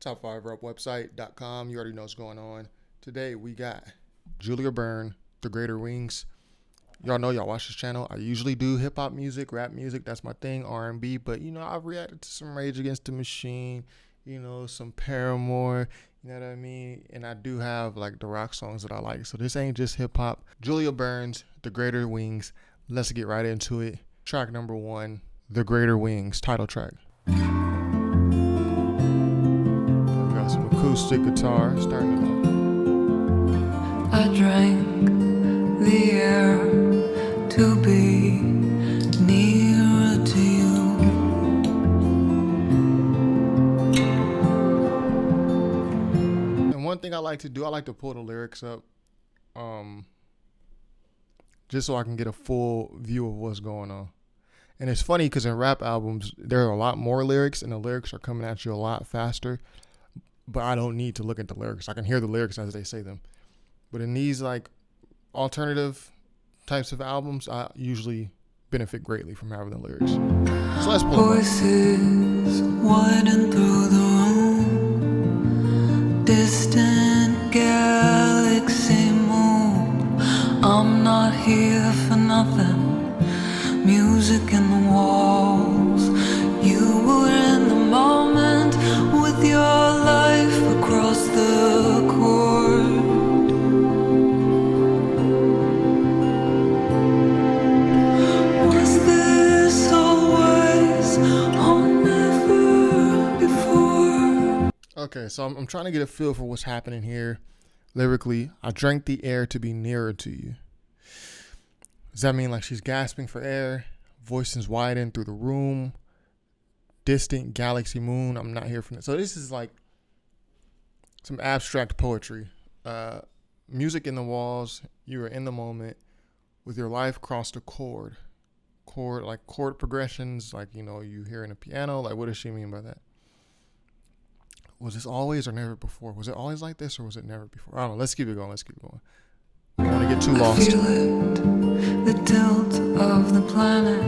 top5rapwebsite.com. You already know what's going on. Today we got Julie Byrne, The Greater Wings. Y'all know y'all watch this channel. I usually do hip hop music, rap music. That's my thing, R&B. But, I've reacted to some Rage Against the Machine, some Paramore, you know what I mean? And I do have like the rock songs that I like. So this ain't just hip hop. Julia Byrne's The Greater Wings. Let's get right into it. Track number 1, The Greater Wings, title track. We got some acoustic guitar starting it off. I drank the air to be nearer to you. And one thing I like to do, I like to pull the lyrics up, just so I can get a full view of what's going on. And it's funny because in rap albums, there are a lot more lyrics and the lyrics are coming at you a lot faster, but I don't need to look at the lyrics. I can hear the lyrics as they say them. But in these like alternative types of albums, I usually benefit greatly from having the lyrics. So let's pull voices widen through the room, distant galaxy moon. I'm not here for nothing. Music in the walls. You were in the moment with your life across the chord. Okay, so I'm trying to get a feel for what's happening here lyrically. I drank the air to be nearer to you. Does that mean like she's gasping for air? Voices widen through the room. Distant galaxy moon. I'm not here for that. So this is like some abstract poetry. Music in the walls. You are in the moment with your life crossed a chord. Like chord progressions, like, you hear in a piano. Like, what does she mean by that? Was this always or never before? Was it always like this or was it never before? I don't know. Let's keep it going. I don't want to get too lost. I feel it, the tilt of the planet,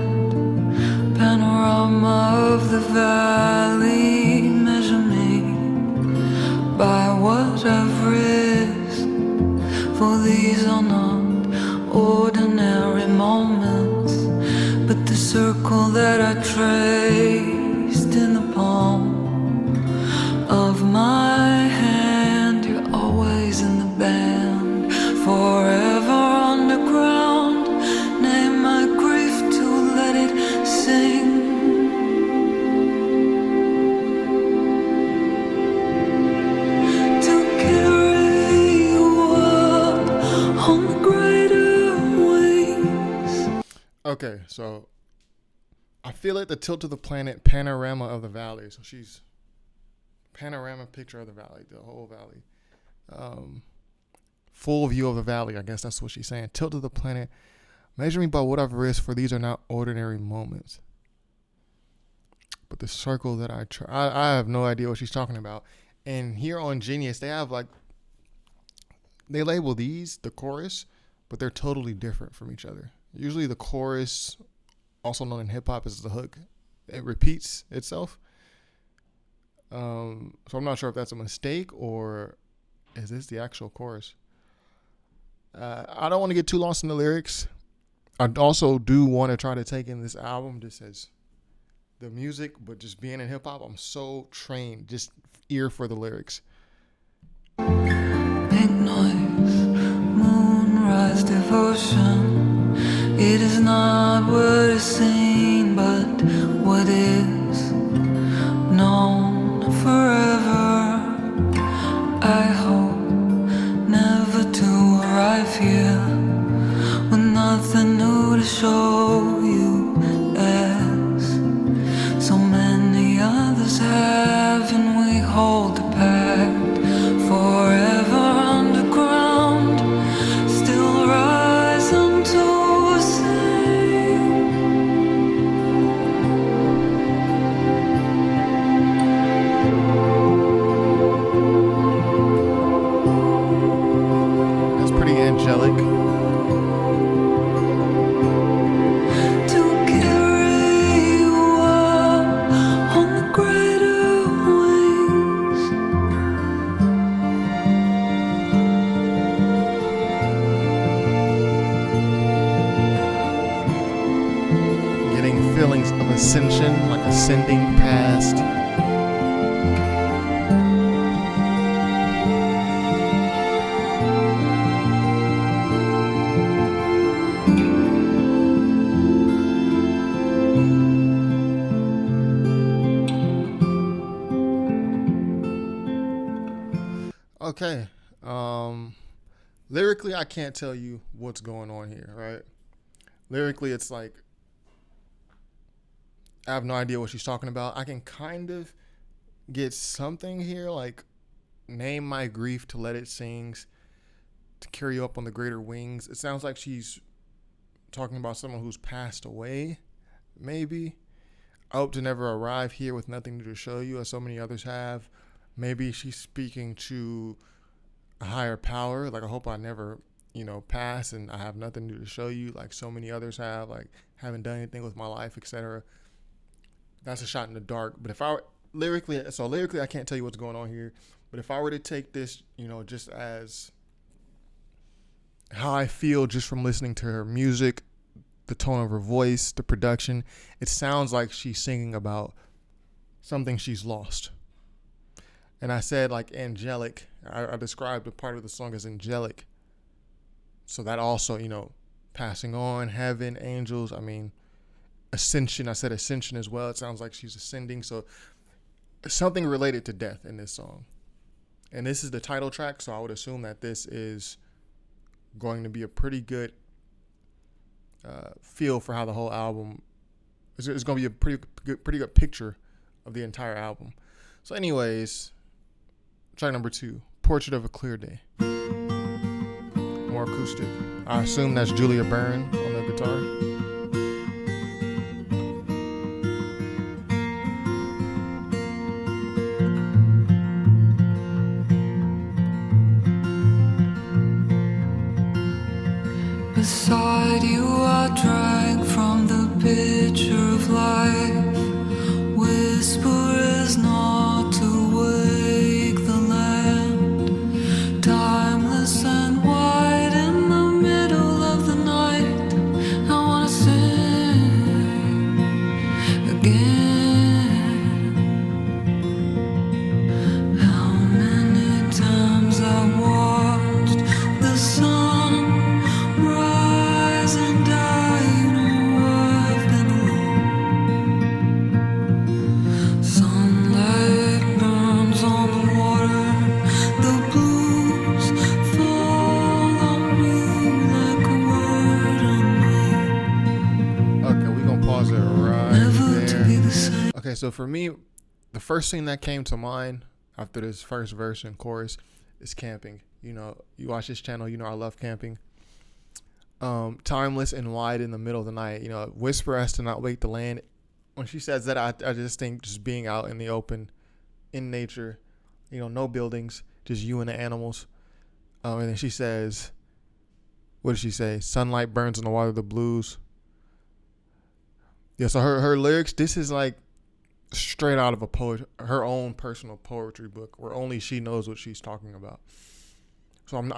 panorama of the valley. Measure me by what I've risked, for these are not ordinary moments, but the circle that I traced in the palm of my hand. You're always in the band, forever underground. Name my grief to let it sing. To carry you up on the greater wings. Okay, so I feel like the tilt of the planet, panorama of the valley. So she's panorama picture of the valley, the whole valley. Full view of the valley, I guess that's what she's saying. Tilt of the planet, measure me by what I've risked, for these are not ordinary moments. But the circle that I try, I have no idea what she's talking about. And here on Genius, they have they label these the chorus, but they're totally different from each other. Usually the chorus, also known in hip hop as the hook, it repeats itself. So I'm not sure if that's a mistake or is this the actual chorus. I don't want to get too lost in the lyrics. I also do want to try to take in this album just as the music, but just being in hip hop, I'm so trained, just ear for the lyrics. Pink noise, moonrise devotion. It is not what is seen, but what is known forever. I hope never to arrive here with nothing new to show you, as so many others have, and we hold a pact forever underground, still rising to sing. That's pretty angelic. Okay. Lyrically, I can't tell you what's going on here, right? Lyrically, it's like I have no idea what she's talking about. I can kind of get something here, like name my grief to let it sings, to carry you up on the greater wings. It sounds like she's talking about someone who's passed away, maybe. I hope to never arrive here with nothing to show you, as so many others have. Maybe she's speaking to a higher power. Like, I hope I never, pass and I have nothing to show you, like so many others have. Like, haven't done anything with my life, etc. That's a shot in the dark. But if I lyrically, I can't tell you what's going on here. But if I were to take this, just as how I feel just from listening to her music, the tone of her voice, the production, it sounds like she's singing about something she's lost. And I said like angelic. I described a part of the song as angelic. So that also, passing on, heaven, angels. I mean, ascension. I said ascension as well. It sounds like she's ascending. So something related to death in this song. And this is the title track. So I would assume that this is going to be a pretty good feel for how the whole album is. It's going to be a pretty good picture of the entire album. So anyways, track number 2, Portrait of a Clear Day. More acoustic. I assume that's Julie Byrne on the guitar. Beside you I drank from the pitcher of life. Whisper is not to wake the land. Timeless and white in the middle of the night. I wanna sing again. How many times I watched the sun rise and die, I've been alone. Sunlight burns on the water, the blues fall on me like a word on me. Okay, we're going to pause it right Never to be there. the same. Okay, so for me, the first thing that came to mind after this first verse and chorus is camping. You watch this channel, I love camping. Timeless and wide in the middle of the night. Whisper as to not wake the land. When she says that, I just think just being out in the open, in nature, no buildings, just you and the animals. And then she says, what does she say? Sunlight burns in the water, the blues. Yeah, so her lyrics, this is like straight out of her own personal poetry book, where only she knows what she's talking about. So I'm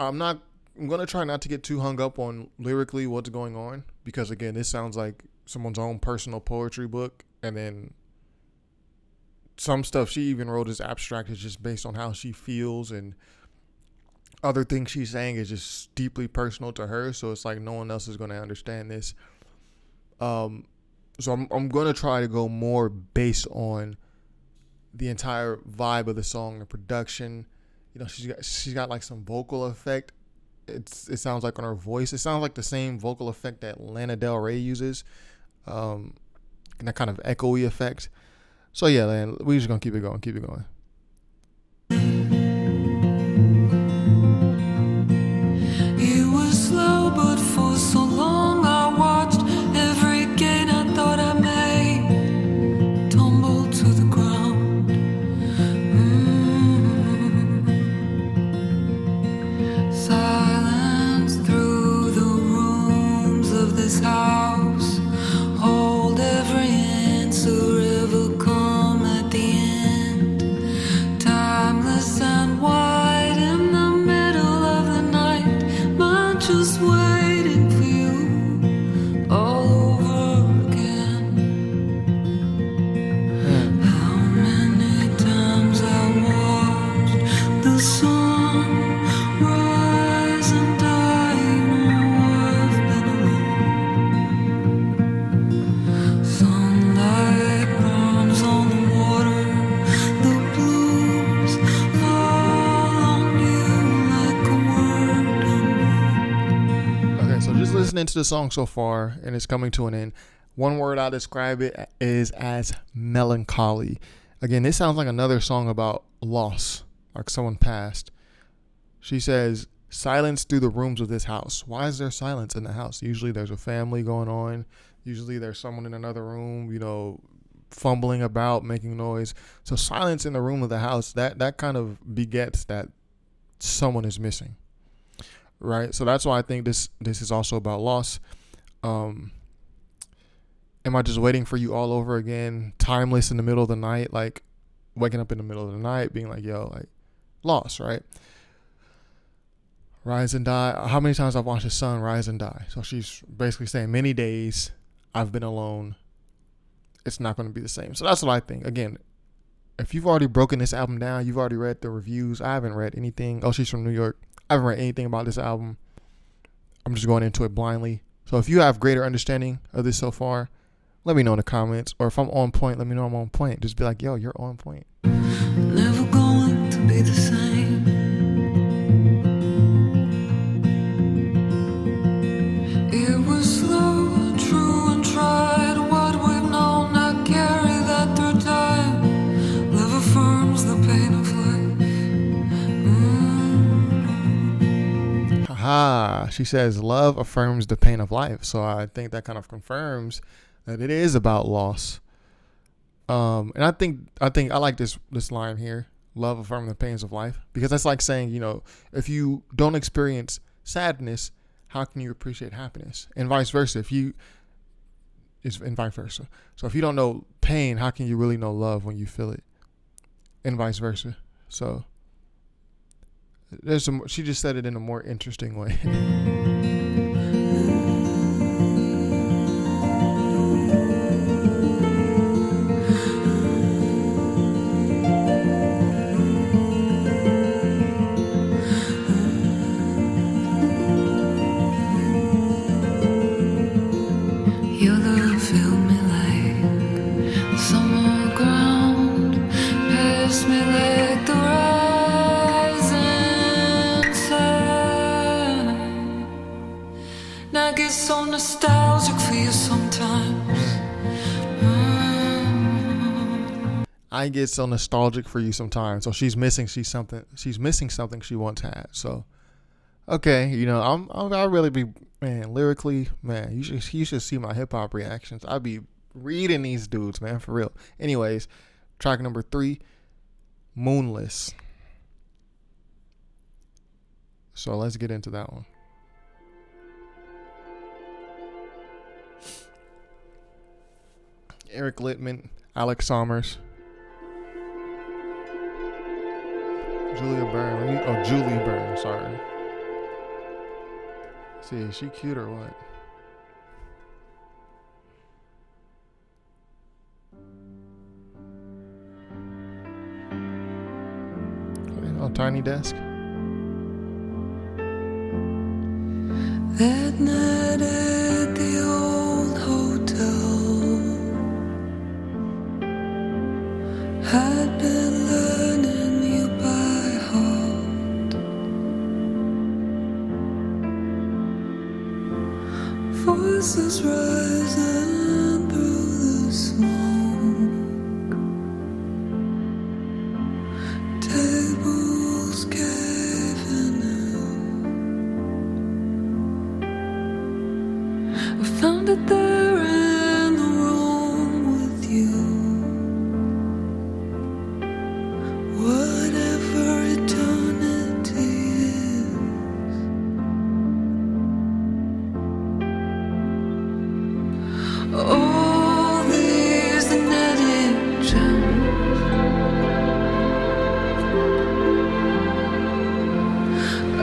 going to try not to get too hung up on lyrically what's going on, because again, this sounds like someone's own personal poetry book. And then some stuff she even wrote is abstract. It's just based on how she feels, and other things she's saying is just deeply personal to her. So it's like no one else is going to understand this. So I'm going to try to go more based on the entire vibe of the song, the production. She's got like some vocal effect. It sounds like on her voice, it sounds like the same vocal effect that Lana Del Rey uses, and that kind of echoey effect. So yeah, man, we're just gonna keep it going. You were slow, but for so long I watched every gain I thought I made tumble to the ground. Silence through the rooms of this house. Hold every answer ever come at the end. listening to the song so far, and it's coming to an end, one word I describe it is as melancholy. Again, this sounds like another song about loss, like someone passed. She says, silence through the rooms of this house. Why is there silence in the house? Usually there's a family going on. Usually there's someone in another room, fumbling about, making noise. So silence in the room of the house, that kind of begets that someone is missing, right? So that's why I think this is also about loss. Am I just waiting for you all over again? Timeless in the middle of the night, like waking up in the middle of the night, being like, yo, like loss, right? Rise and die. How many times I've watched the sun rise and die? So she's basically saying many days I've been alone. It's not going to be the same. So that's what I think. Again, if you've already broken this album down, you've already read the reviews. I haven't read anything. Oh, she's from New York. I haven't read anything about this album. I'm just going into it blindly. So if you have greater understanding of this so far, let me know in the comments. Or if I'm on point, let me know I'm on point. Just be like, yo, you're on point. Never going to be the same. It was slow, true, and tried. What we've known, not carry that through time. Love affirms the pain of life. Haha. She says love affirms the pain of life. So I think that kind of confirms that it is about loss. And I think I like this line here. Love affirms the pains of life, because that's like saying, if you don't experience sadness, how can you appreciate happiness? And vice versa. And vice versa. So if you don't know pain, how can you really know love when you feel it? And vice versa. So she just said it in a more interesting way. So nostalgic for you sometimes. I get so nostalgic for you sometimes. So she's missing something she once had. So okay, I really be, man, lyrically, man, you should see my hip hop reactions. I be reading these dudes, man, for real. Anyways, track number 3, Moonless. So let's get into that one. Eric Littman, Alex Sommers, Julie Byrne, sorry. Let's see, is she cute or what? Okay, Tiny Desk. That night at the old hotel, had been learning you by heart. Voices rising through the smoke, tables caving in. I found it there in the room with you. Whatever eternity is, all these netted gems,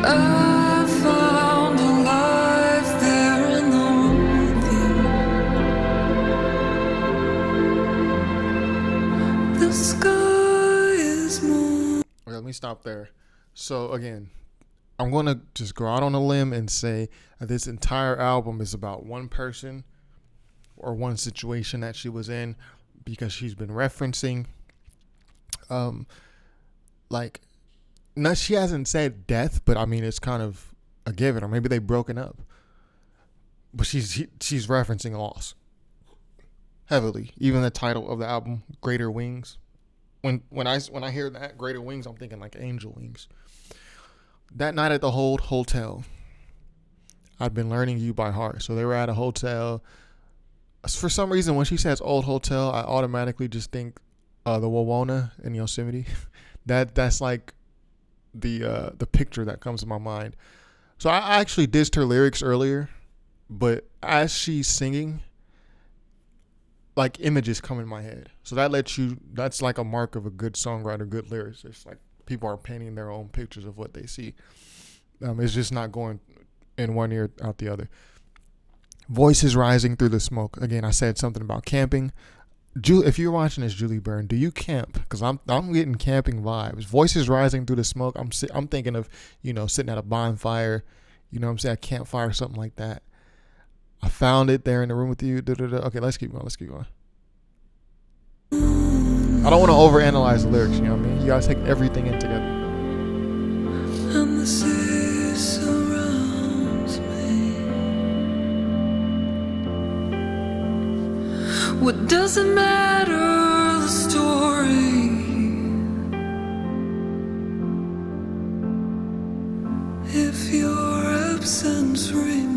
I found a life there in the room with you. The sky is more. Okay, let me stop there. So again, I'm going to just go out on a limb and say that this entire album is about one person or one situation that she was in, because she's been referencing, she hasn't said death, but I mean, it's kind of a given, or maybe they've broken up. but she's referencing loss heavily. Even the title of the album, Greater Wings. When I hear that, Greater Wings, I'm thinking like angel wings. That night at the hotel, I'd been learning you by heart. So they were at a hotel. For some reason, when she says old hotel, I automatically just think the Wawona in Yosemite. That's like the picture that comes to my mind. So I actually dissed her lyrics earlier, but as she's singing, like images come in my head. So that's like a mark of a good songwriter, good lyricist. It's like people are painting their own pictures of what they see. It's just not going in one ear out the other. Voices rising through the smoke. Again, I said something about camping. If you're watching this, Julie Byrne, do you camp? Because I'm getting camping vibes. Voices rising through the smoke. I'm thinking of, sitting at a bonfire, I'm saying, a campfire, something like that. I found it there in the room with you. Okay, let's keep going. I don't want to overanalyze the lyrics, you know what I mean? You gotta take everything in together. And the sea surrounds me. What does it matter, the story? If your absence remains,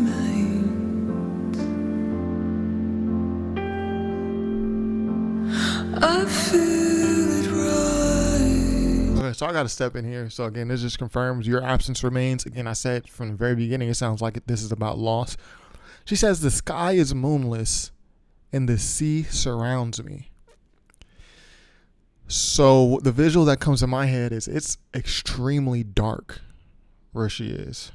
I feel it right. Okay, so I got to step in here. So again, this just confirms your absence remains. Again, I said from the very beginning, it sounds like this is about loss. She says, the sky is moonless and the sea surrounds me. So the visual that comes to my head is it's extremely dark where she is.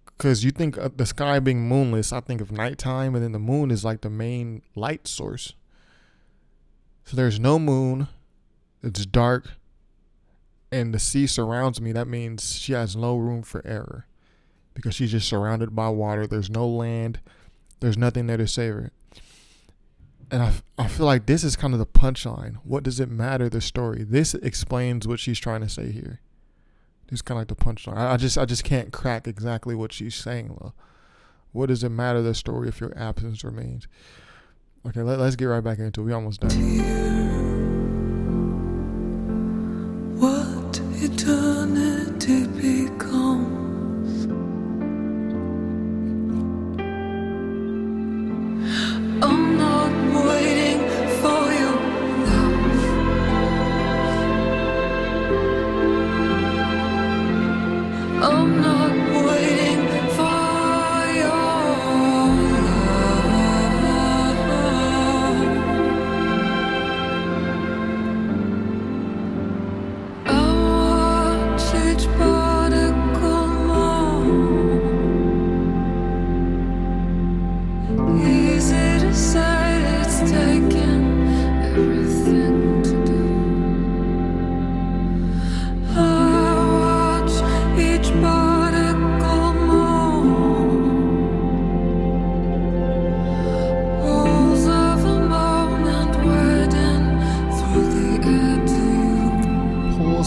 Because you think of the sky being moonless, I think of nighttime, and then the moon is like the main light source. So there's no moon, it's dark, and the sea surrounds me. That means she has no room for error because she's just surrounded by water. There's no land. There's nothing there to save her. And I feel like this is kind of the punchline. What does it matter, the story? This explains what she's trying to say here. This is kind of like the punchline. I just can't crack exactly what she's saying, though. What does it matter, the story, if your absence remains? Okay, let's get right back into it. We almost done. What eternity becomes. I'm not waiting for your love. I'm not waiting for your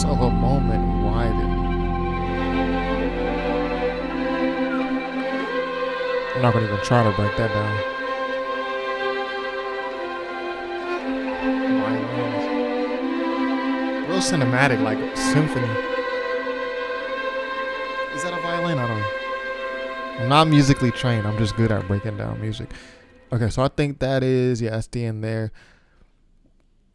Of a moment widen. I'm not gonna even try to break that down. Violins. Real cinematic, like a symphony. Is that a violin? I don't know. I'm not musically trained. I'm just good at breaking down music. Okay, so I think that's the end there.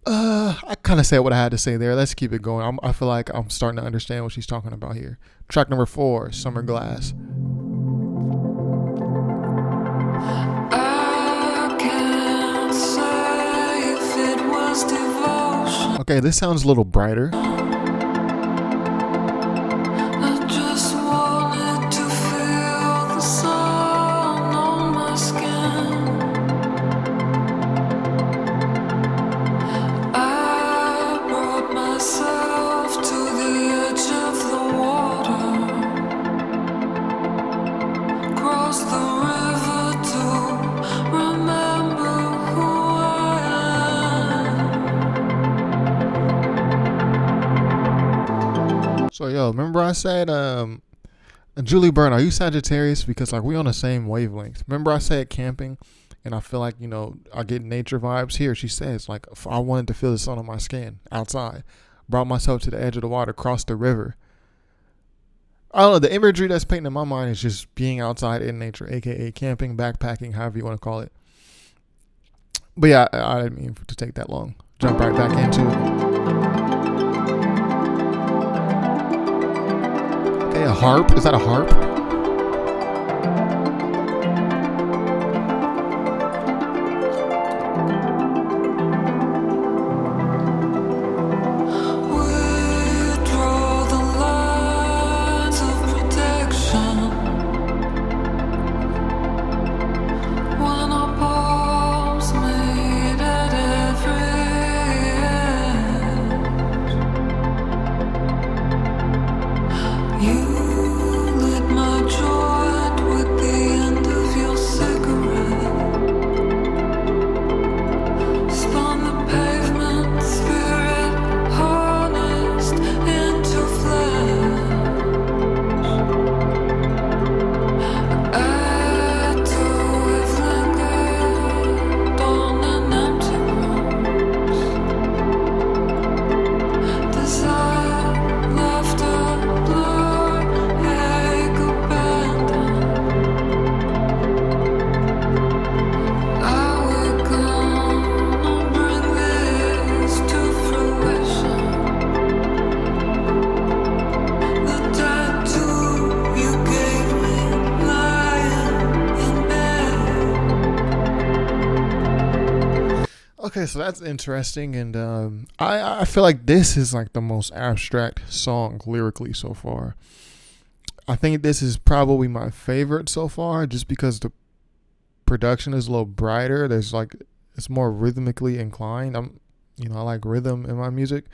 I kind of said what I had to say there. Let's keep it going. I feel like I'm starting to understand what she's talking about here. Track number 4, Summer Glass. I can't say if it was devotion. Okay, this sounds a little brighter. I just wanted to feel the sun on my skin. I brought myself to the edge of the water, crossed the river to remember who I am. So, remember I said Julie Byrne, are you Sagittarius? Because like we on the same wavelength. Remember I said camping, and I feel like I get nature vibes here. She says like if I wanted to feel the sun on my skin outside, brought myself to the edge of the water, crossed the river. I don't know. The imagery that's painting in my mind is just being outside in nature, aka camping, backpacking, however you want to call it. But yeah, I didn't mean to take that long. Jump right back into it. Okay, a harp. Is that a harp? Okay, so that's interesting, and I feel like this is like the most abstract song lyrically so far. I think this is probably my favorite so far, just because the production is a little brighter. There's like it's more rhythmically inclined. I like rhythm in my music.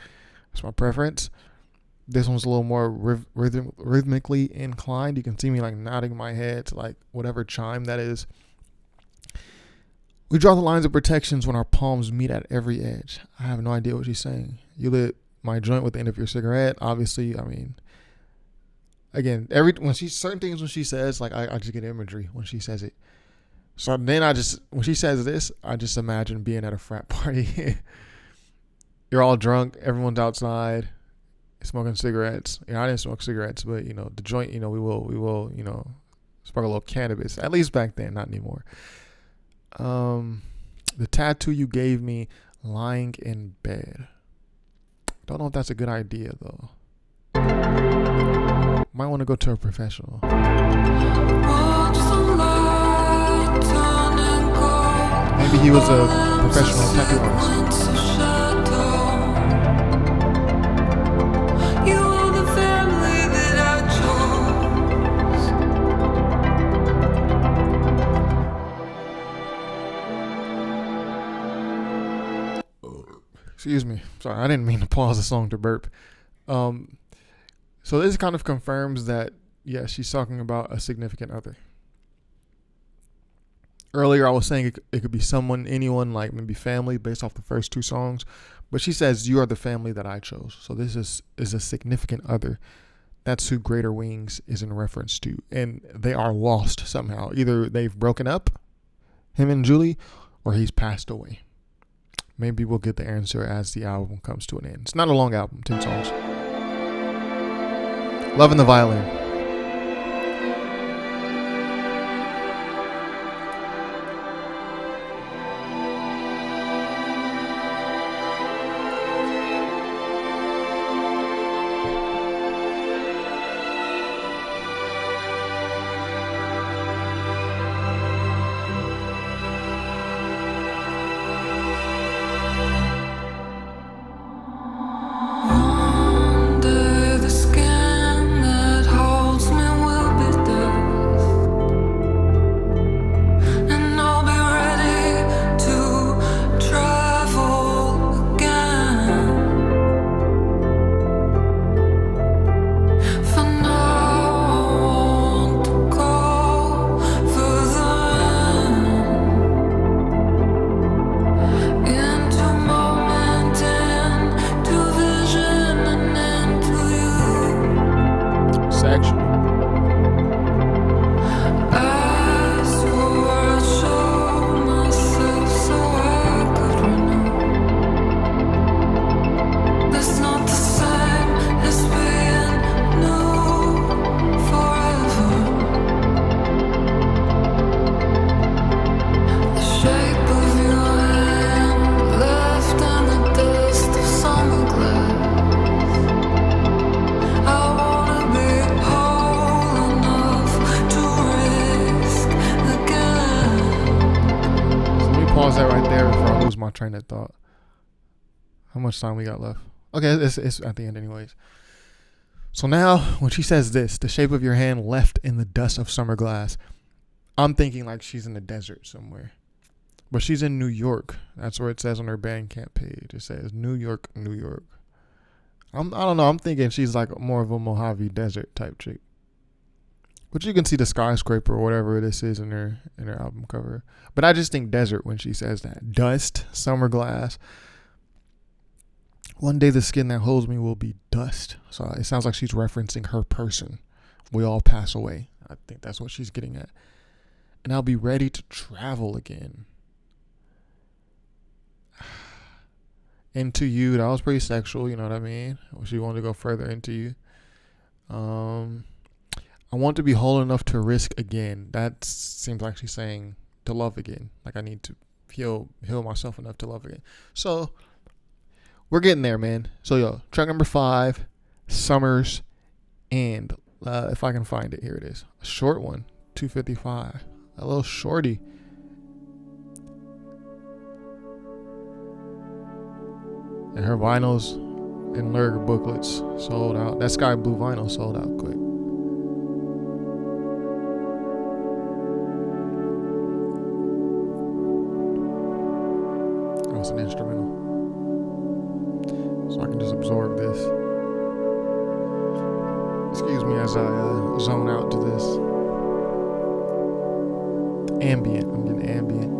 It's my preference. This one's a little more rhythmically inclined. You can see me like nodding my head to like whatever chime that is. We draw the lines of protections when our palms meet at every edge. I have no idea what she's saying. You lit my joint with the end of your cigarette. Obviously, I mean, again, when she says, like I just get imagery when she says it. So then when she says this, I just imagine being at a frat party. You're all drunk. Everyone's outside, smoking cigarettes. I didn't smoke cigarettes, but the joint. We will spark a little cannabis. At least back then, not anymore. The tattoo you gave me lying in bed. Don't know if that's a good idea though. Might want to go to a professional. Maybe he was a professional tattoo artist. Excuse me. Sorry, I didn't mean to pause the song to burp. So this kind of confirms that, yes, she's talking about a significant other. Earlier, I was saying it could be someone, anyone, like maybe family, based off the first two songs. But she says, you are the family that I chose. So this is a significant other. That's who Greater Wings is in reference to. And they are lost somehow. Either they've broken up, him and Julie, or he's passed away. Maybe we'll get the answer as the album comes to an end. It's not a long album, 10 songs. Loving the violin. Under the skin that holds train of thought. How much time we got left? Okay, it's at the end anyways. So now when she says this, the shape of your hand left in the dust of summer glass, I'm thinking like she's in the desert somewhere. But she's in New York. That's where it says on her Bandcamp page. It says New York, New York. I don't know. I'm thinking she's like more of a Mojave Desert type chick. But you can see the skyscraper or whatever this is in her album cover. But I just think desert when she says that. Dust, summer glass. One day the skin that holds me will be dust. So it sounds like she's referencing her person. We all pass away. I think that's what she's getting at. And I'll be ready to travel again. Into you, that was pretty sexual, you know what I mean? She wanted to go further into you. I want to be whole enough to risk again. That seems like she's saying to love again. Like I need to heal myself enough to love again. So we're getting there, man. So yo, track number 5, Summers, and if I can find it, here it is. A short one, 2:55. A little shorty. And her vinyls and lyric booklets sold out. That sky blue vinyl sold out quick. That was an instrumental. So I can just absorb this. Excuse me as I zone out to this. Ambient. I'm getting ambient.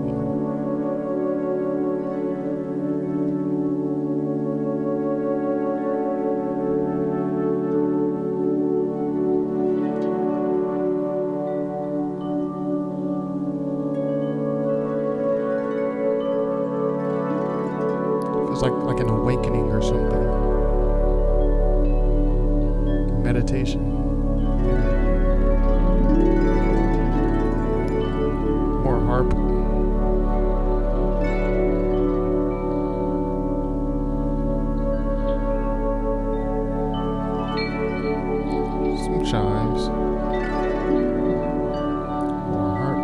Like an awakening or something. Meditation. More harp. Some chimes. More harp.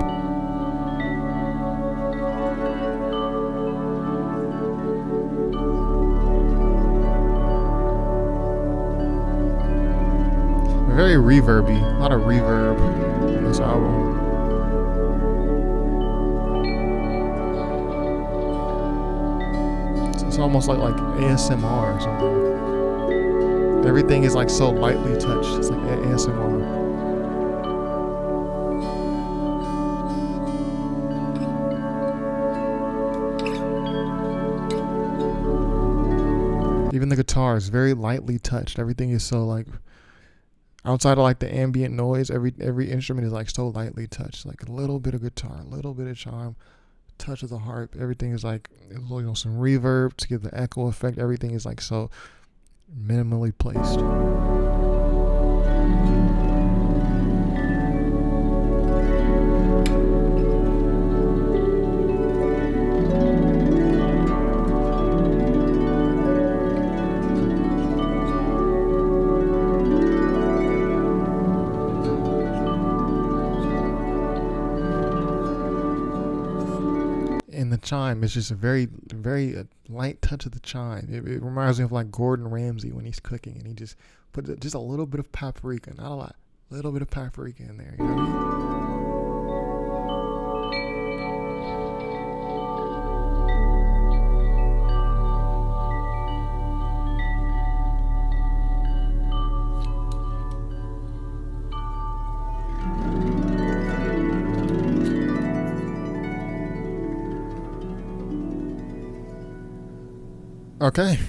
Very reverby, a lot of reverb on this album. It's almost like ASMR or something. Everything is like so lightly touched. It's like ASMR. Even the guitar is very lightly touched. Everything is so like. Outside of like the ambient noise, every instrument is like so lightly touched. Like a little bit of guitar, a little bit of chime, touch of the harp. Everything is like, some reverb to give the echo effect. Everything is like so minimally placed. Chime. It's just a very, very light touch of the chime. It reminds me of like Gordon Ramsay when he's cooking and he just put just a little bit of paprika, not a lot, a little bit of paprika in there. You know what I mean? Okay.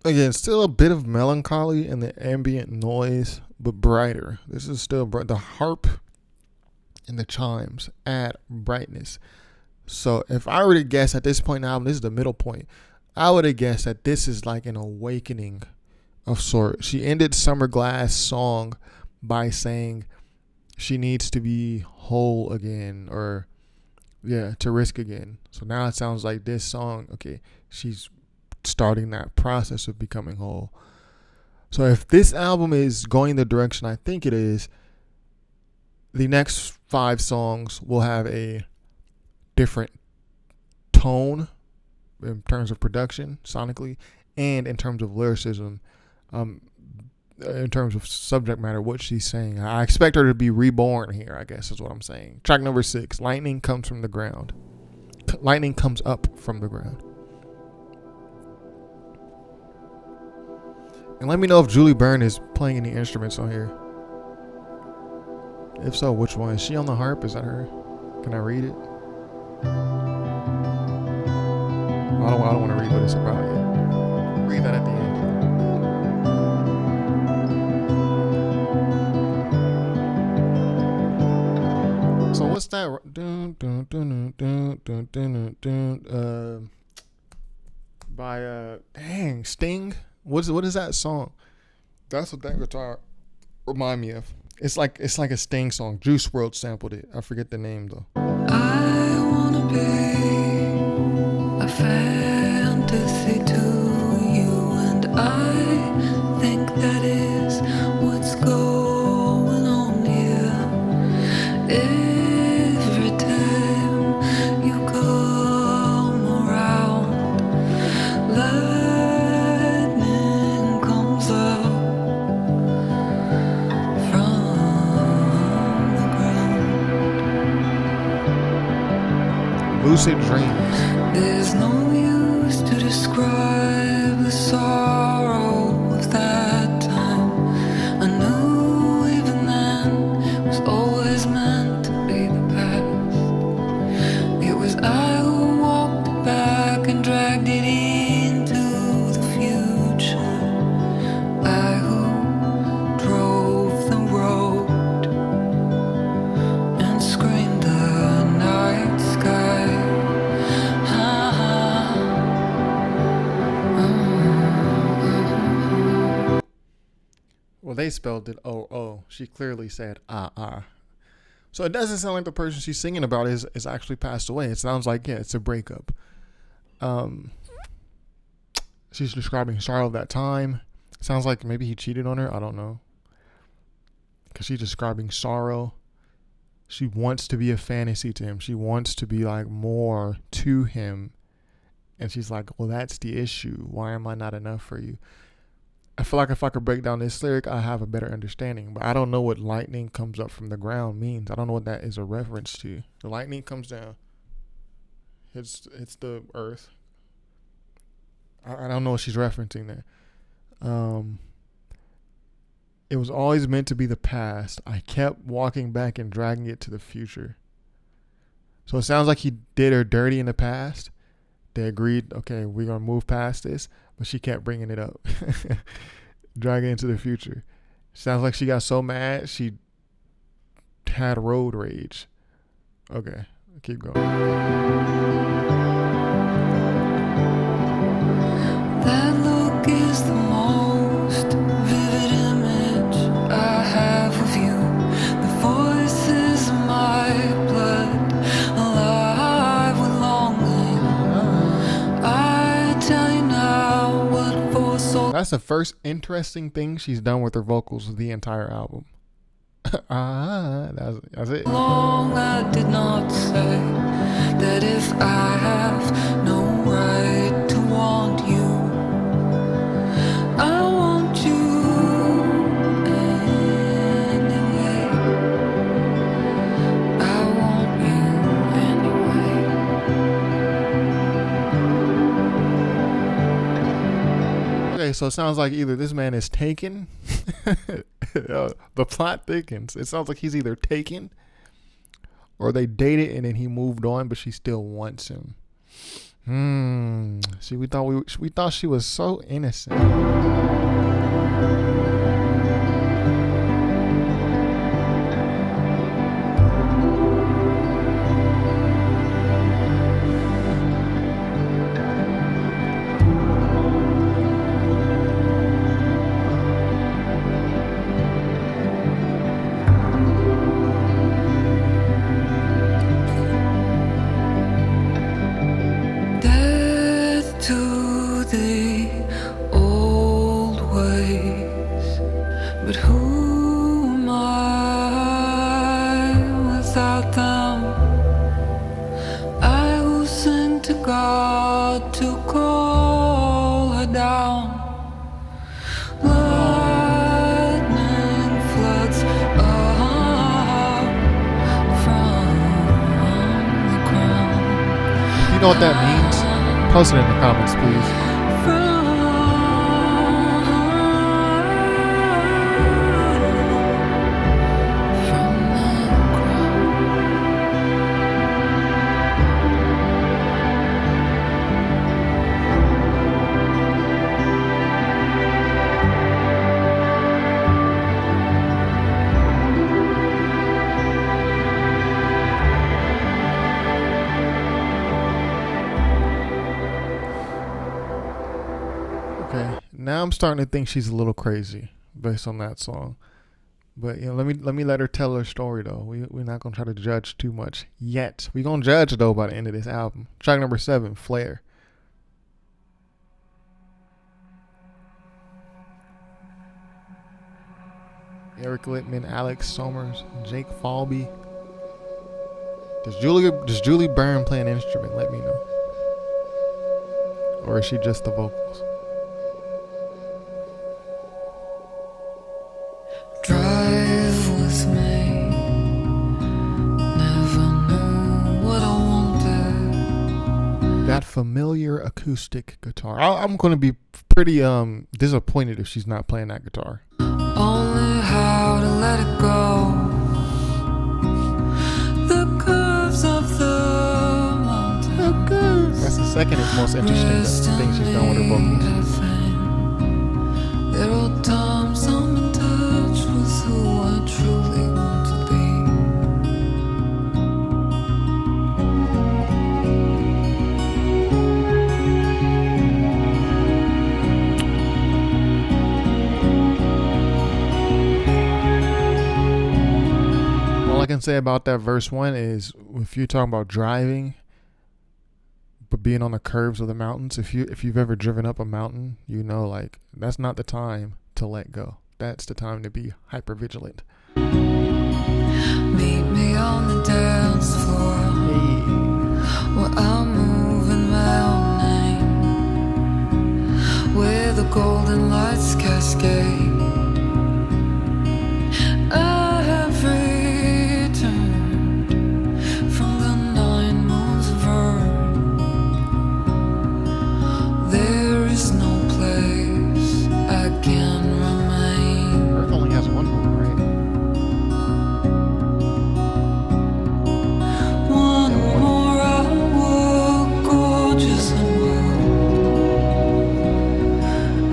Again, still a bit of melancholy in the ambient noise, but brighter. This is still bright. The harp and the chimes add brightness. So if I were to guess at this point in the album, this is the middle point, I would have guessed that this is like an awakening of sorts. She ended Summer Glass' song by saying she needs to be whole again, or to risk again. So now it sounds like this song, okay, she's starting that process of becoming whole. So if this album is going the direction I think it is, the next 5 songs will have a different tone in terms of production, sonically, and in terms of lyricism, in terms of subject matter, what she's saying. I expect her to be reborn here, I guess is what I'm saying. Track number 6, Lightning Comes from the Ground. Lightning comes up from the ground. And let me know if Julie Byrne is playing any instruments on here. If so, which one? Is she on the harp? Is that her? Can I read it? I don't want to read what it's about yet. Read that at the end. So what's that? By Sting. What is that song? That's what that guitar remind me of. It's like a Sting song. Juice WRLD sampled it. I forget the name though. I wanna be a fantasy to you, and I think that is what's going on here. Every time you come around, lightning comes up from the ground. Lucid Dreams. There's no use to describe the sorrow of that time. I knew even then it was always meant to be the past. It was I who walked it back and dragged it into the future. I who drove the road and screamed the night sky. Well, they spelled it O-O. She clearly said ah. So it doesn't sound like the person she's singing about is actually passed away. It sounds like, yeah, it's a breakup. She's describing sorrow of that time. Sounds like maybe he cheated on her. I don't know. Because she's describing sorrow. She wants to be a fantasy to him. She wants to be like more to him. And she's like, well, that's the issue. Why am I not enough for you? I feel like if I could break down this lyric, I have a better understanding. But I don't know what lightning comes up from the ground means. I don't know what that is a reference to. The lightning comes down. It's the earth. I don't know what she's referencing there. It was always meant to be the past. I kept walking back and dragging it to the future. So it sounds like he did her dirty in the past. They agreed, okay, we're going to move past this. But she kept bringing it up. Dragging it into the future. Sounds like she got so mad, she had road rage. Okay, keep going. That look is the most vivid image I have of you. The voices in my blood, alive with longing. I tell you now what for so. That's the first interesting thing she's done with her vocals of the entire album. That's it. Long I did not say that if I have no right to want you, I want you anyway. I want you anyway. Okay, so it sounds like either this man is taken. The plot thickens. It sounds like he's either taken or they dated and then he moved on, but she still wants him. See, we thought she was so innocent. Death to the old way. But who am I without them? I will sing to God to call her down. Lightning floods up from the ground. If you know what that means, post it in the comments, please. Now I'm starting to think she's a little crazy based on that song. But let me let her tell her story though. We're not gonna try to judge too much yet. We're gonna judge though by the end of this album. Track number 7, Flare. Eric Littman, Alex Somers, Jake Falby. Does Julie Byrne play an instrument? Let me know. Or is she just the vocals? Drive with me. Never knew what I wanted. That familiar acoustic guitar. I'm going to be pretty disappointed if she's not playing that guitar. Only how to let it go. The curves of the mountain. That's the second most interesting thing she's done with her vocals. There are times I'm in touch with who I truly want to be. All I can say about that verse 1 is if you're talking about driving but being on the curves of the mountains, if you've ever driven up a mountain, you know, like, that's not the time to let go. That's the time to be hyper vigilant. Meet me on the dance floor. Hey. Where I'm moving my own name. Where the golden lights cascade. I have returned from the 9 moons of Earth. There is no place I can remain. Earth only has one moon, right? One more hour, gorgeous and wild.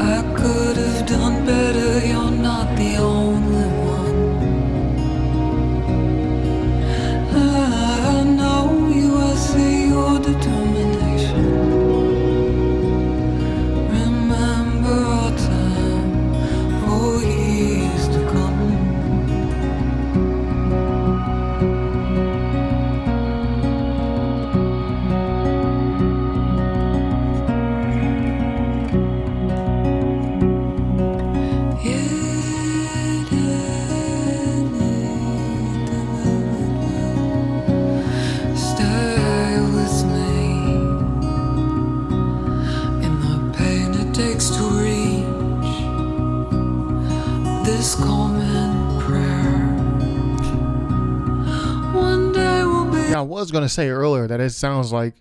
I could have done better, you're not the only one. I know you, I see your determination. Remember our time for years to come. Stay with me in the pain it takes to reach this common prayer. One day we'll be. Yeah, I was going to say earlier that it sounds like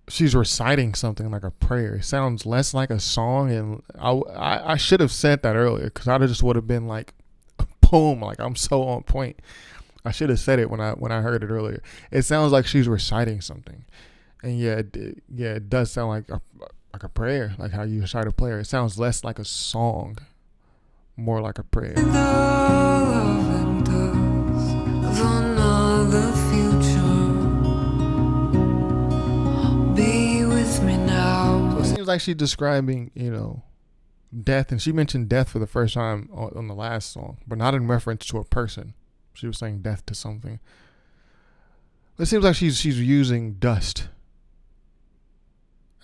she's reciting something like a prayer. It sounds less like a song, and I should have said that earlier because I just would have been like, boom, like I'm so on point. I should have said it when I heard it earlier. It sounds like she's reciting something, and it does sound like a prayer, like how you recite a prayer. It sounds less like a song, more like a prayer. The loving dust of another future. Be with me now. So it seems like she's describing, death, and she mentioned death for the first time on the last song, but not in reference to a person. She was saying death to something. It seems like she's using dust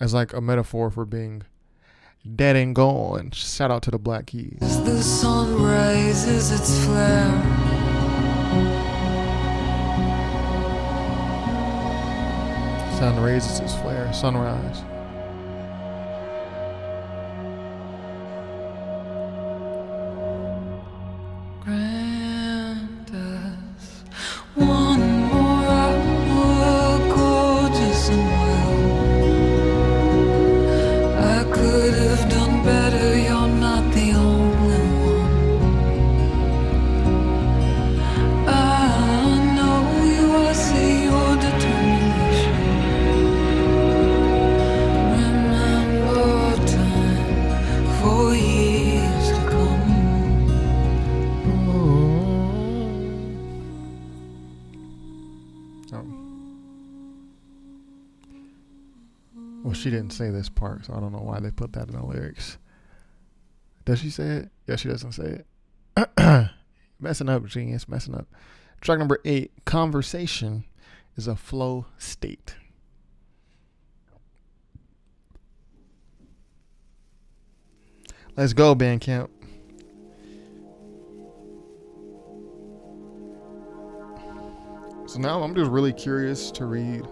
as like a metaphor for being Dead and gone. Shout out to the Black Keys. As the sun raises its flare, Sun raises its flare. Sunrise. grant us one more hour, gorgeous and well. I could have done better, you're not the only one. I know you, I see your determination. Remember time for years to come. Well, she didn't say this part, so I don't know why they put that in the lyrics. Does she say it? Yeah, she doesn't say it. Messing up, genius, messing up. Track number 8, Conversation, is a flow state. Let's go, Bandcamp. So now I'm just really curious to read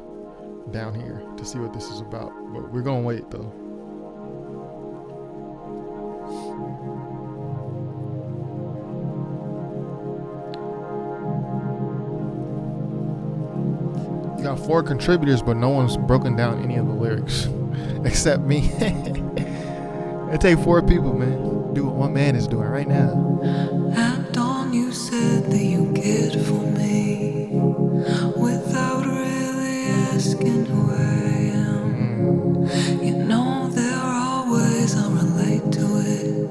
down here to see what this is about, but we're gonna wait though. You got 4 contributors, but no one's broken down any of the lyrics except me. It take 4 people, man. Do what one man is doing right now. At dawn you said that you cared for me without really asking who I am. You know there are ways I relate to it.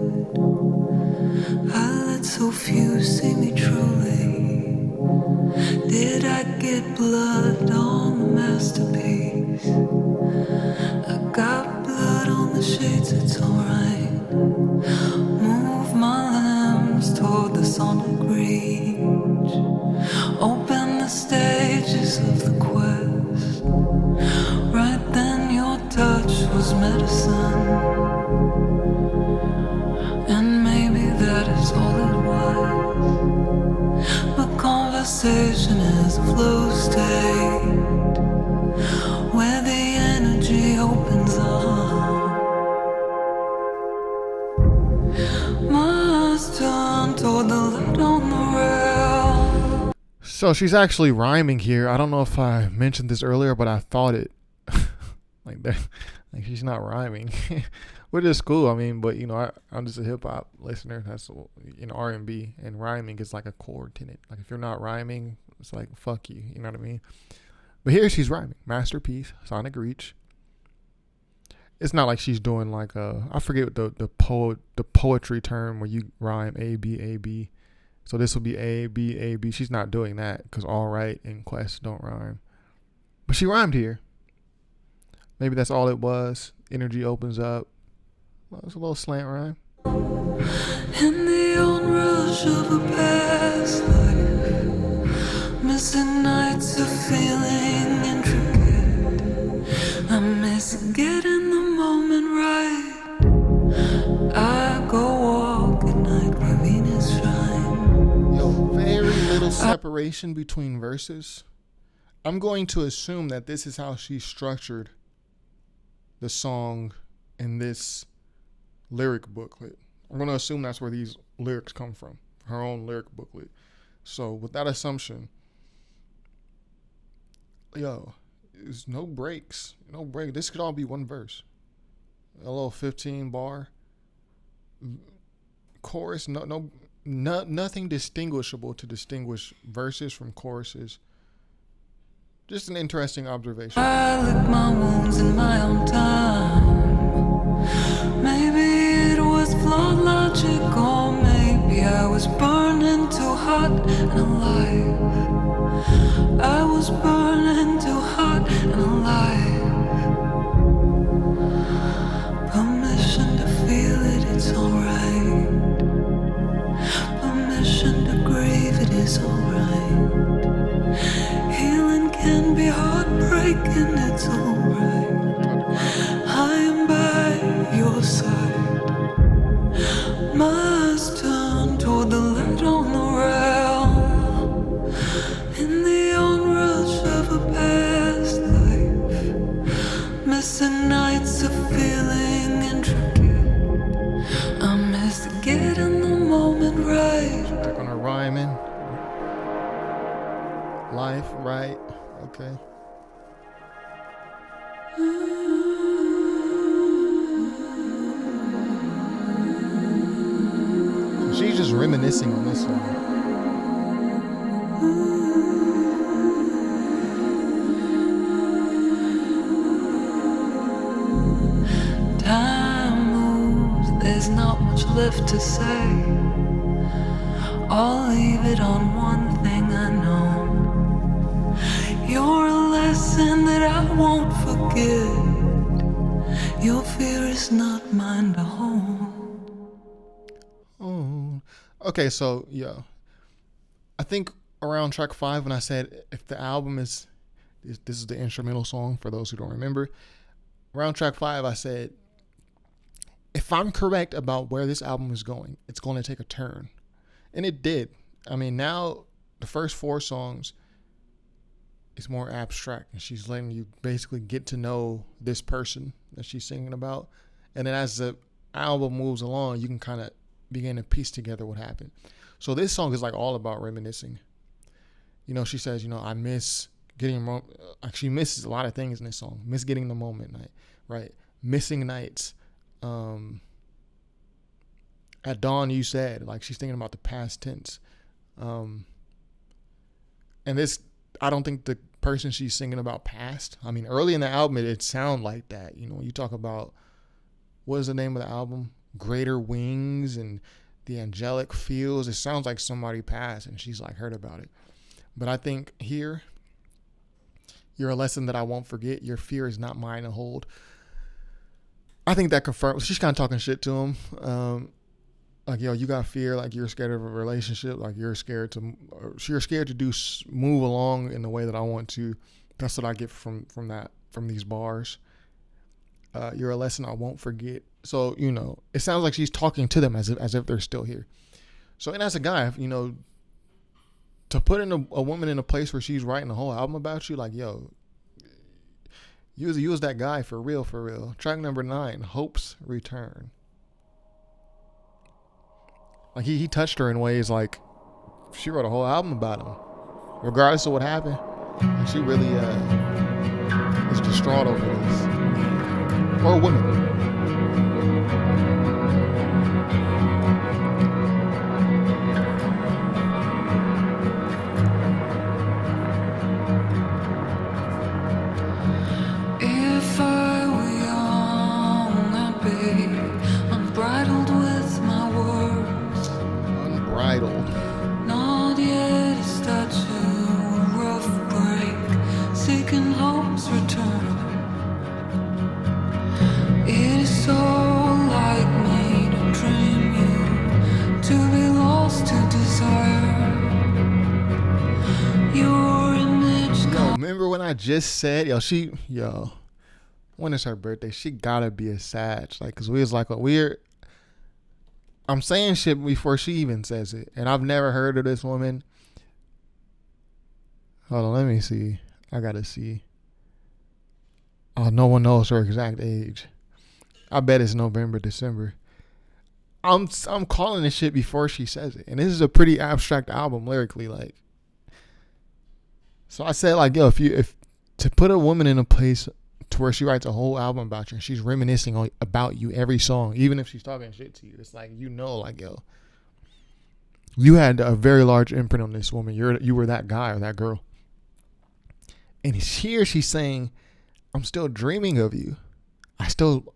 I let so few see me truly. Did I get blood on the masterpiece? I got blood on the shades, it's alright. Move my limbs toward the sonic reach. Open the stages of the quest. Right then your touch was medicine. And maybe that is all it was. But conversation is a flow state where the energy opens up. Must turn toward the light on the rail. So she's actually rhyming here. I don't know if I mentioned this earlier, but I thought it. like that, like she's not rhyming, which is cool. I mean, but I'm just a hip hop listener. That's R&B, and rhyming is like a core tenet. Like if you're not rhyming, it's like fuck you. You know what I mean? But here she's rhyming. Masterpiece, sonic reach. It's not like she's doing like I forget the poetry term where you rhyme A B A B. So this will be A B A B. She's not doing that because All Right and Quest don't rhyme. But she rhymed here. Maybe that's all it was. Energy opens up. Well, it's a little slant rhyme. In the onrush of a past life, missing nights of feeling intricate. I miss getting the moment right. I go walk at night where Venus shine. Yo, very little separation between verses. I'm going to assume that this is how she structured the song in this lyric booklet. I'm going to assume that's where these lyrics come from, her own lyric booklet. So with that assumption, there's no breaks. No break. This could all be one verse. A little 15 bar chorus. Nothing distinguishable to distinguish verses from choruses. Just an interesting observation. I lick my wounds in my own time. Maybe it was flawed logic, or maybe I was burning too hot and alive. I was burning too hot and alive. Permission to feel it, it's alright. Permission to grieve, it is alright. Healing can be heartbreaking, it's alright. I am by your side. missing nights of feeling intricate. I miss getting the moment right. Back on her rhyming. Life, right? Okay. So she's just reminiscing on this song. Time moves, there's not much left to say. I'll leave it on one thing I know. You're a lesson that I won't forget. Your fear is not mine to hold. Oh. Okay, so yeah. I think around track 5 when I said if the album is this is the instrumental song for those who don't remember. Around track 5 I said if I'm correct about where this album is going, it's going to take a turn. And it did. I mean, now the first 4 songs is more abstract, and she's letting you basically get to know this person that she's singing about. And then as the album moves along, you can kind of begin to piece together what happened. So this song is like all about reminiscing. You know, she says, you know, I miss getting, she misses a lot of things in this song. Miss getting the moment, right? Missing nights. At dawn, you said, like she's thinking about the past tense. And this, I don't think the person she's singing about past. I mean, early in the album, it sounded like that. You know, when you talk about, what is the name of the album? Greater Wings and the Angelic Feels. It sounds like somebody passed and she's like heard about it. But I think here, you're a lesson that I won't forget. Your fear is not mine to hold. I think that confirms, she's kind of talking shit to him. Like, yo, you got fear, like you're scared of a relationship, like you're scared to move along in the way that I want to. That's what I get from these bars. You're a lesson I won't forget. So, you know, it sounds like she's talking to them as if they're still here. So, and as a guy, you know, to put in a woman in a place where she's writing a whole album about you, like, yo, you was that guy for real, for real. Track number 9, Hope's Return. Like he touched her in ways like she wrote a whole album about him, regardless of what happened. Like she really is distraught over this. Or a woman. If I were young, I'd be unbridled with my words. Unbridled. Not yet a statue, a rough break, seeking hope's return. It is so like me to dream you, to be lost to desire. Your image. Yo, remember when I just said, when is her birthday? She gotta be a Sag. Like, cause we was like, I'm saying shit before she even says it. And I've never heard of this woman. Hold on, let me see. I gotta see. Oh, no one knows her exact age. I bet it's November, December. I'm calling this shit before she says it. And this is a pretty abstract album lyrically, like. So I said, like, yo, if to put a woman in a place to where she writes a whole album about you and she's reminiscing about you every song, even if she's talking shit to you, it's like, you know, like, yo, you had a very large imprint on this woman. You were that guy or that girl. And here she's saying, I'm still dreaming of you.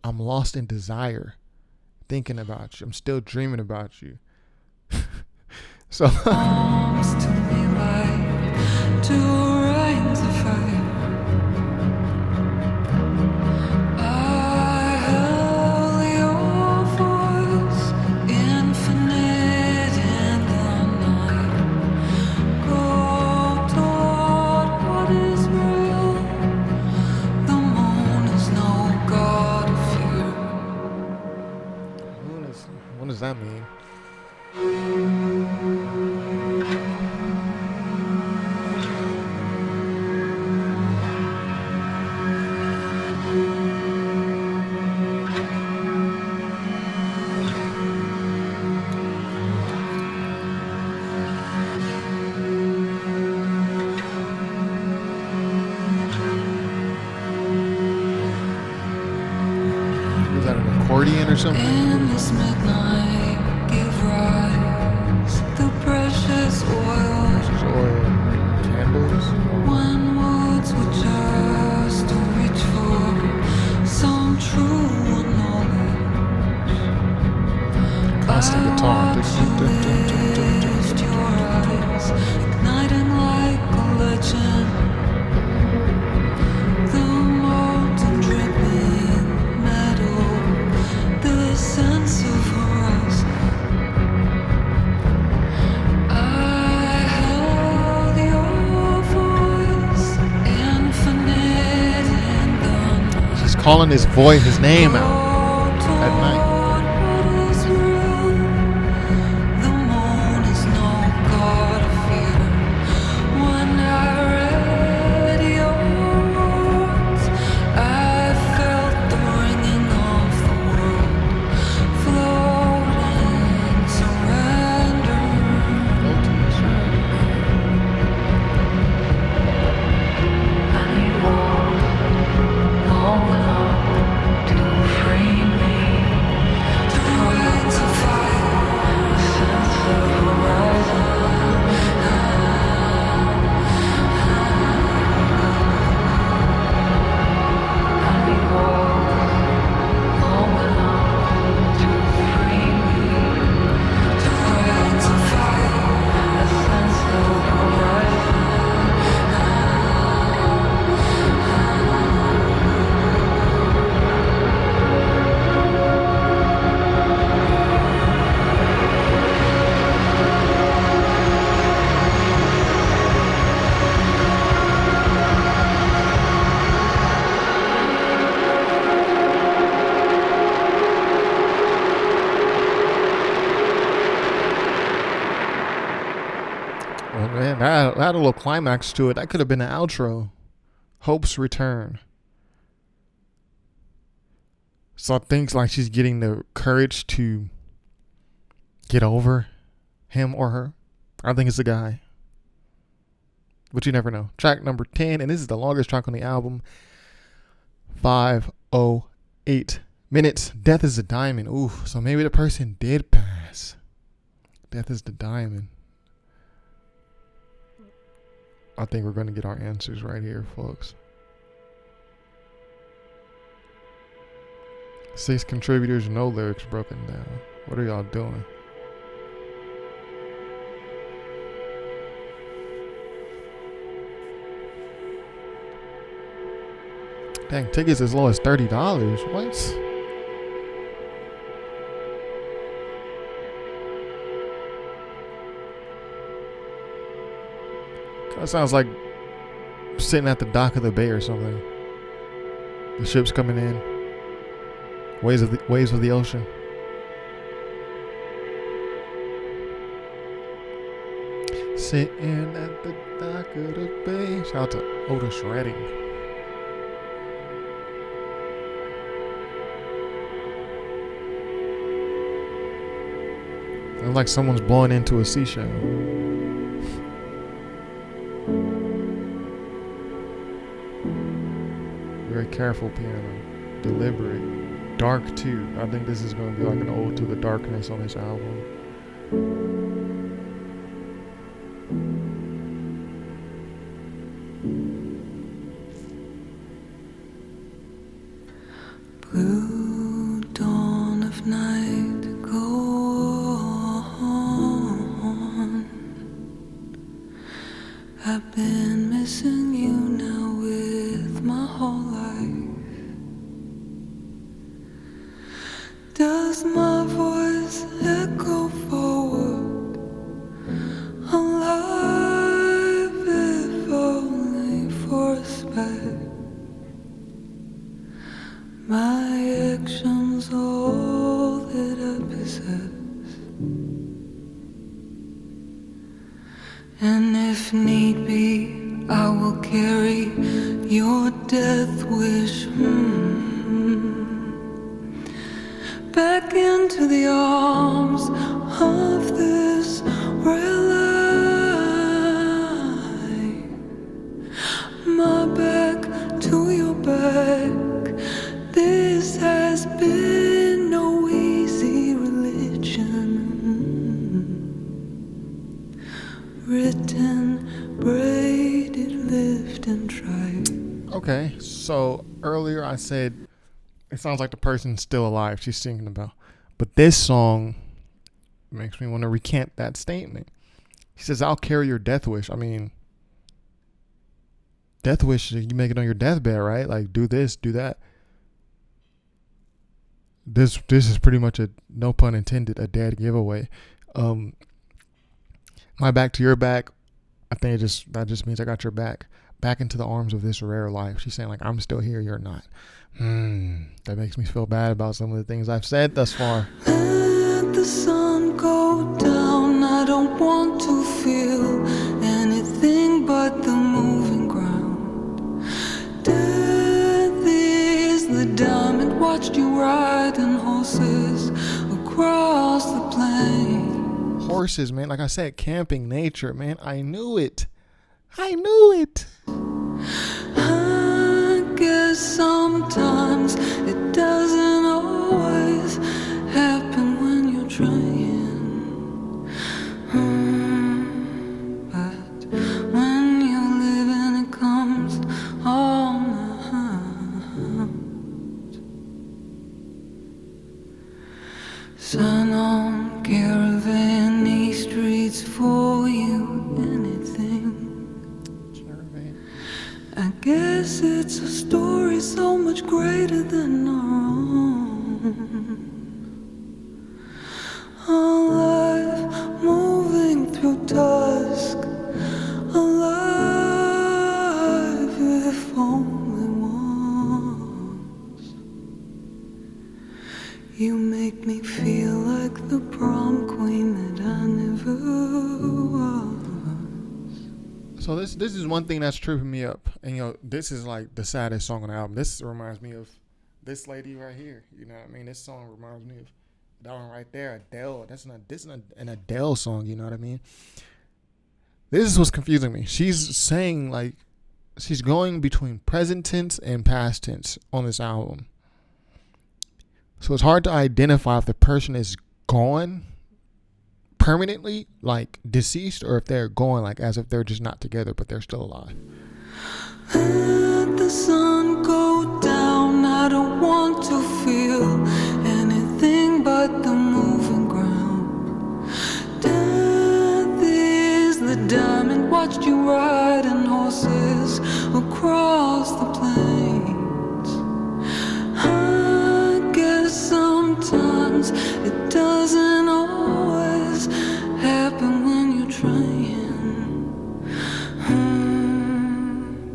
I'm lost in desire, thinking about you. I'm still dreaming about you. So Arms to me like two rains of fire. I held your voice, infinite in the night. Go toward what is real. The moon is no god of fear. what does that mean? Freudian or something? In this midnight, give rise the precious oil. Precious oil. Candles. When words were just to reach for some true knowledge. Constant guitar. Lift your eyes, igniting like a legend. The molten dripping metal, the sense of horizon. I held your voice, infinite in the night. She's calling his voice, his name out at night. That had a little climax to it. That could have been an outro. Hope's return. So I think like she's getting the courage to get over him or her. I think it's a guy. But you never know. Track number 10, and this is the longest track on the album. 5:08 minutes. Death is a diamond. Ooh, so maybe the person did pass. Death is the diamond. I think we're going to get our answers right here, folks. 6 contributors, no lyrics broken down. What are y'all doing? Dang, tickets as low as $30. What? That sounds like sitting at the dock of the bay or something. The ship's coming in. Waves of the ocean. Sitting at the dock of the bay. Shout out to Otis Redding. Sounds like someone's blowing into a seashell. Very careful piano. Deliberate. Dark too. I think this is going to be like an ode to the darkness on this album. Blue dawn of night, go on. I've been missing you now with my whole life. Does my voice echo forward, alive if only for a spell? My actions all that I possess, and if need be, I will carry your death wish back into the arms of this real life. My back to your back. This has been no So earlier I said it sounds like the person's still alive she's singing about. But this song makes me want to recant that statement. He says, I'll carry your death wish. I mean, death wish, you make it on your deathbed, right? Like, do this, do that. This is pretty much a, no pun intended, a dead giveaway. My back to your back, I think that just means I got your back. Back into the arms of this rare life. She's saying, like, I'm still here, you're not. That makes me feel bad about some of the things I've said thus far. Let the sun go down. I don't want to feel anything but the moving ground. Death is the diamond. Watched you riding horses across the plain. Horses, man. Like I said, camping, nature, man. I knew it. I knew it. I guess sometimes it doesn't always happen when you're trying. But when you're living, it comes all night. Sun on caravan, these streets for you, anything. I guess it's a story so much greater than our own. Alive, moving through dusk. Alive, if only once. You make me feel like the prom queen that I never was. So this is one thing that's tripping me up, and this is like the saddest song on the album. This reminds me of this lady right here. You know what I mean? This song reminds me of that one right there, Adele. This is an Adele song. You know what I mean? This is what's confusing me. She's saying like she's going between present tense and past tense on this album, so it's hard to identify if the person is gone permanently, like deceased, or if they're going like as if they're just not together but they're still alive. Let the sun go down. I don't want to feel anything but the moving ground. Death is the diamond. Watched you riding horses across the plains. I guess sometimes it doesn't always happen when you're trying.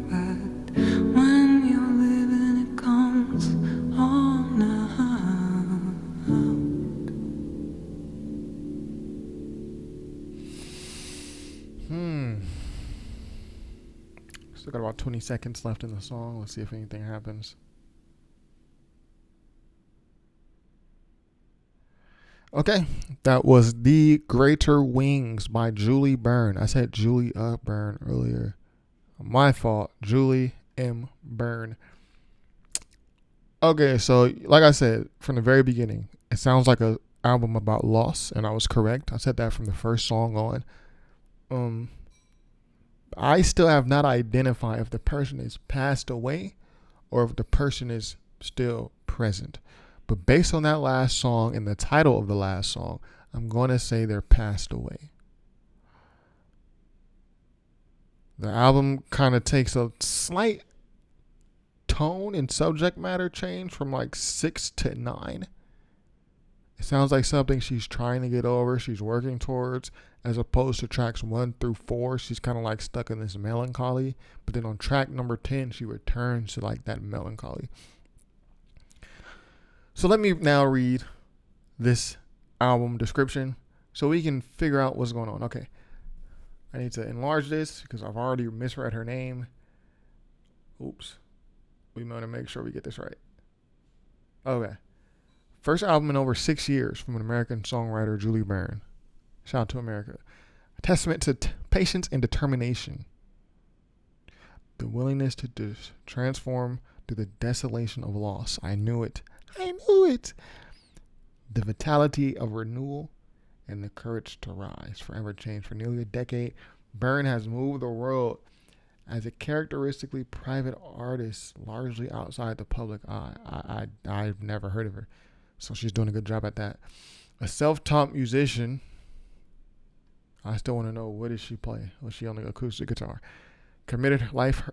But when you're living, it comes all night. Still got about 20 seconds left in the song. Let's see if anything happens. Okay, that was The Greater Wings by Julie Byrne. I said Julie Byrne earlier. My fault. Julie M. Byrne. Okay, so like I said from the very beginning, it sounds like an album about loss, and I was correct. I said that from the first song on. I still have not identified if the person is passed away or if the person is still present. But based on that last song and the title of the last song, I'm going to say they're passed away. The album kind of takes a slight tone and subject matter change from like 6 to 9. It sounds like something she's trying to get over, she's working towards, as opposed to tracks 1 through 4. She's kind of like stuck in this melancholy. But then on track number 10, she returns to like that melancholy. So let me now read this album description so we can figure out what's going on. Okay. I need to enlarge this because I've already misread her name. Oops. We want to make sure we get this right. Okay. First album in over 6 years from an American songwriter, Julie Byrne. Shout out to America. A testament to patience and determination. The willingness to transform through the desolation of loss. I knew it. I knew it. The vitality of renewal and the courage to rise. Forever changed. For nearly a decade, Byrne has moved the world as a characteristically private artist, largely outside the public eye. I've never heard of her, so she's doing a good job at that. A self-taught musician. I still want to know, what does she play? Was she on the acoustic guitar? Committed her life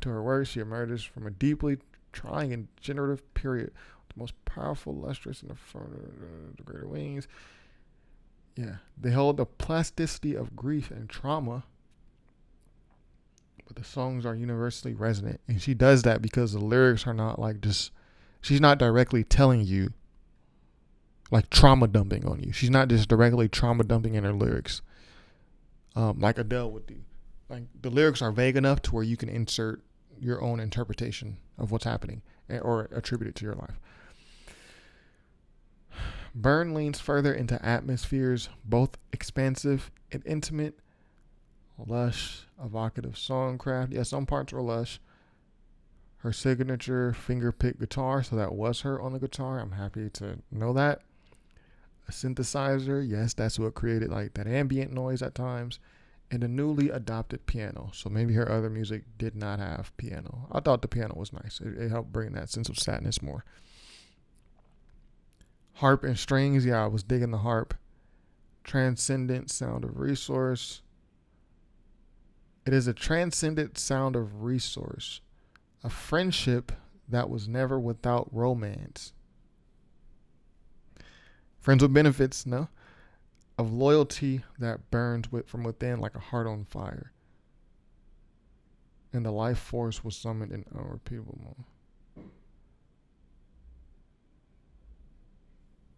to her work. She emerges from a deeply trying and generative period. The most powerful, lustrous in the front of the greater wings. Yeah, they hold the plasticity of grief and trauma, but the songs are universally resonant. And she does that because the lyrics are not like just, she's not directly telling you, like trauma dumping on you. She's not just directly trauma dumping in her lyrics, like Adele would do. Like the lyrics are vague enough to where you can insert your own interpretation of what's happening or attribute it to your life. Byrne leans further into atmospheres, both expansive and intimate, lush, evocative songcraft. Yeah, some parts were lush. Her signature finger-picked guitar, so that was her on the guitar. I'm happy to know that. A synthesizer, yes, that's what created like that ambient noise at times. And a newly adopted piano. So maybe her other music did not have piano. I thought the piano was nice. It helped bring that sense of sadness more. Harp and strings, yeah, I was digging the harp. Transcendent sound of resource. It is a transcendent sound of resource. A friendship that was never without romance. Friends with benefits, no? Of loyalty that burns from within like a heart on fire. And the life force was summoned in unrepeatable moment.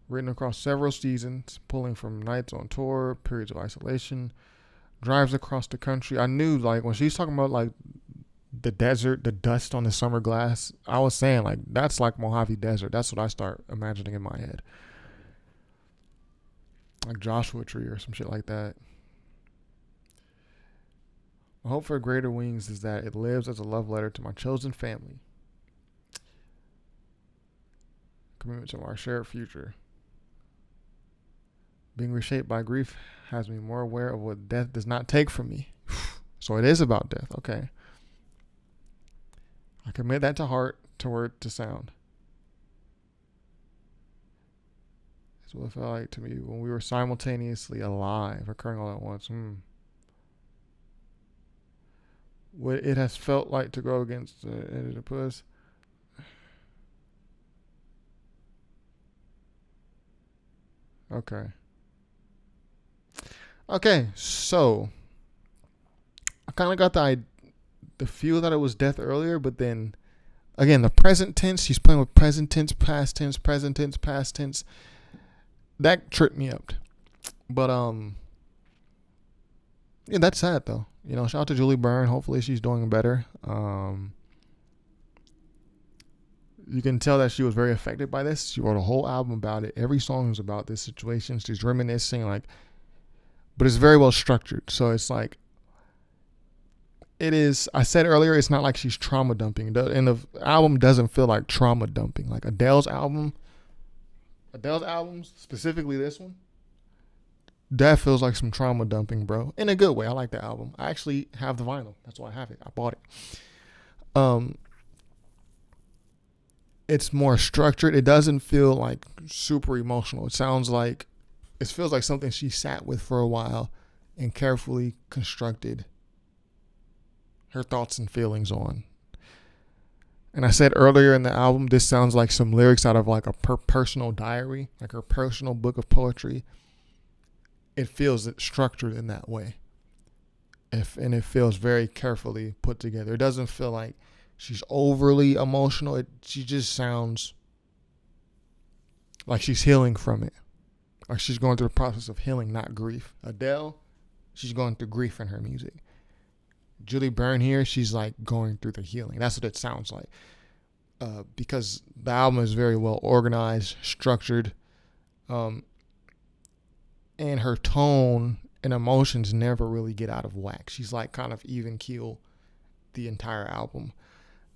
Written across several seasons, pulling from nights on tour, periods of isolation, drives across the country. I knew, like, when she's talking about, like, the desert, the dust on the summer glass, I was saying, like, that's like Mojave Desert. That's what I start imagining in my head. Like Joshua Tree or some shit like that. My hope for Greater Wings is that it lives as a love letter to my chosen family. Commitment to our shared future. Being reshaped by grief has me more aware of what death does not take from me. So it is about death, okay. I commit that to heart, to word, to sound. That's what it felt like to me when we were simultaneously alive, occurring all at once. What it has felt like to go against the edge of the puss. Okay, so I kind of got the feel that it was death earlier, but then again, the present tense, she's playing with present tense, past tense, present tense, past tense. That tripped me up. But yeah, that's sad though. You know, shout out to Julie Byrne. Hopefully she's doing better. You can tell that she was very affected by this. She wrote a whole album about it. Every song is about this situation. She's reminiscing, like, but it's very well structured. So it's like, it is, I said earlier, it's not like she's trauma dumping. And the album doesn't feel like trauma dumping. Like Adele's albums, specifically this one, that feels like some trauma dumping, bro. In a good way. I like the album. I actually have the vinyl. That's why I have it. I bought it. It's more structured. It doesn't feel like super emotional. It feels like something she sat with for a while and carefully constructed her thoughts and feelings on. And I said earlier in the album, this sounds like some lyrics out of like a personal diary, like her personal book of poetry. It feels structured in that way. And it feels very carefully put together. It doesn't feel like she's overly emotional. She just sounds like she's healing from it. Like she's going through the process of healing, not grief. Adele, she's going through grief in her music. Julie Byrne here, she's like going through the healing. That's what it sounds like. Because the album is very well organized, structured, and her tone and emotions never really get out of whack. She's like kind of even keel the entire album.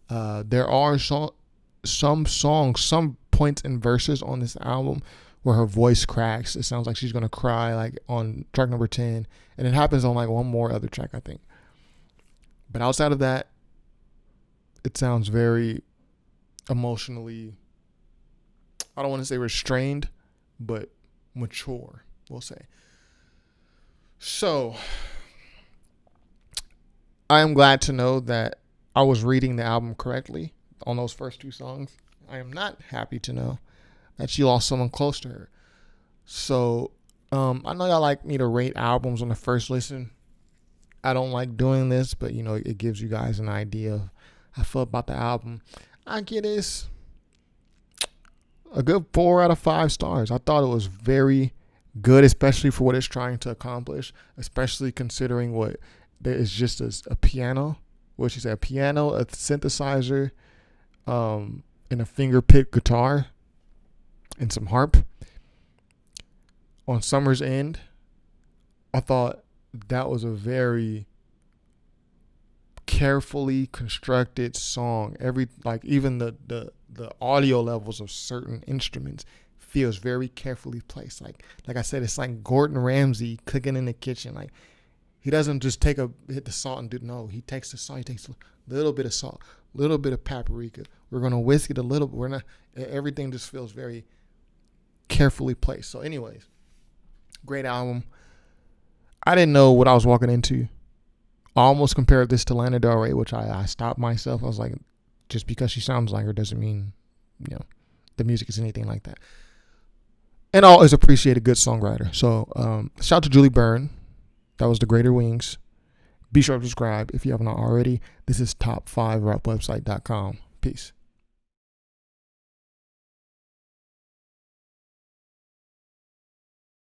There are some songs, some points and verses on this album where her voice cracks. It sounds like she's going to cry, like on track number 10. And it happens on like one more other track, I think. But outside of that, it sounds very emotionally, I don't want to say restrained, but mature, we'll say. So, I am glad to know that I was reading the album correctly on those first 2 songs. I am not happy to know that she lost someone close to her. So, I know y'all like me to rate albums on the first listen. I don't like doing this, but it gives you guys an idea of how I feel about the album. I get this a good 4 out of 5 stars. I thought it was very good, especially for what it's trying to accomplish, especially considering what there is just a piano, what she said, a piano, a synthesizer, and a finger picked guitar and some harp on Summer's End. I thought that was a very carefully constructed song. Even the audio levels of certain instruments feels very carefully placed. Like I said, it's like Gordon Ramsay cooking in the kitchen. Like, he doesn't just hit the salt and no. He takes the salt. He takes a little bit of salt, a little bit of paprika. We're gonna whisk it a little bit. We're not. Everything just feels very carefully placed. So, anyways, great album. I didn't know what I was walking into. I almost compared this to Lana Del Rey, which I stopped myself. I was like, just because she sounds like her doesn't mean, the music is anything like that. And I always appreciate a good songwriter. So, shout out to Julie Byrne. That was The Greater Wings. Be sure to subscribe if you have not already. This is top5rapwebsite.com. Peace.